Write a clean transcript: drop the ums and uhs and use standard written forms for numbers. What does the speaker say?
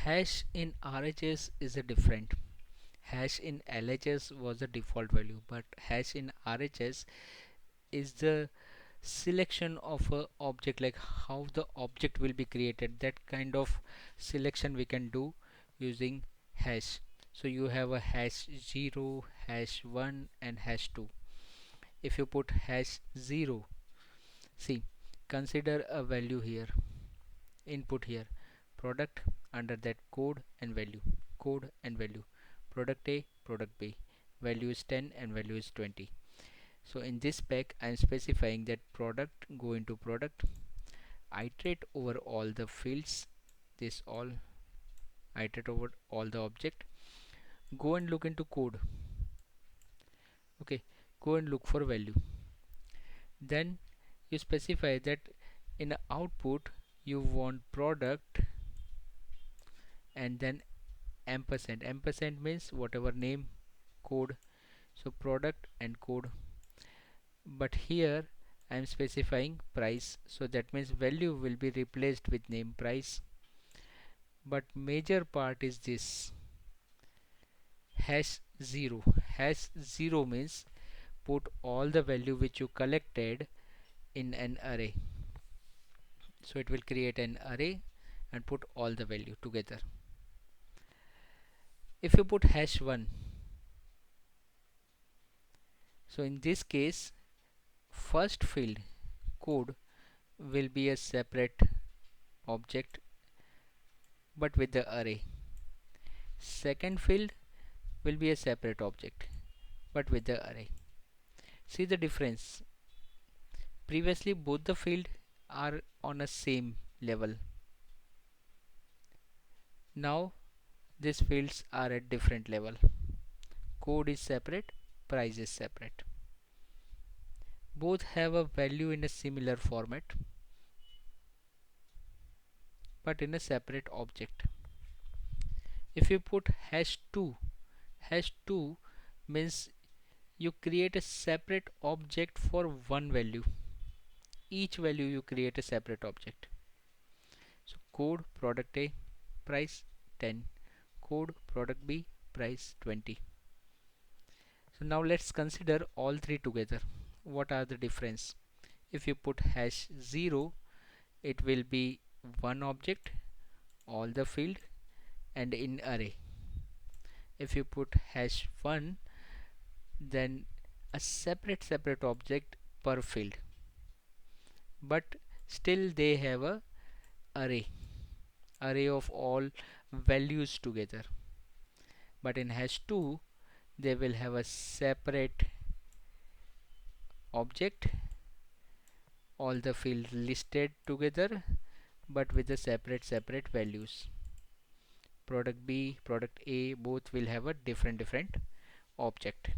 Hash in RHS is a different. Hash in LHS was the default value, but hash in RHS is the selection of a object, like how the object will be created. That kind of selection we can do using hash. So you have a hash 0, hash 1 and hash 2. If you put hash 0, see, consider a value here, input here, product, under that code and value, code and value, product A, product B, value is 10 and value is 20. So in this spec I am specifying that product go into product, iterate over all the fields, this all, iterate over all the object, go and look into code. Okay, go and look for value. Then you specify that in output you want product and then ampersand. Ampersand means whatever name, code, so product and code. But here I am specifying price, so that means value will be replaced with name price. But major part is this hash 0. Hash 0 means put all the value which you collected in an array. So it will create an array and put all the value together. If you put hash 1, so in this case first field code will be a separate object but with the array. Second field will be a separate object but with the array. See the difference. Previously both the field are on a same level. Now these fields are at different level. Code is separate, price is separate. Both have a value in a similar format but in a separate object. If you put hash 2 means you create a separate object for one value. Each value you create a separate object. So code product A, price 10, code product B, price 20. So now let's consider all three together. What are the difference? If you put hash 0, it will be one object, all the field and in array. If you put hash 1, then a separate object per field, but still they have a array of all values together. But in hash 2 they will have a separate object, all the fields listed together but with the separate values. Product B, product A, both will have a different object.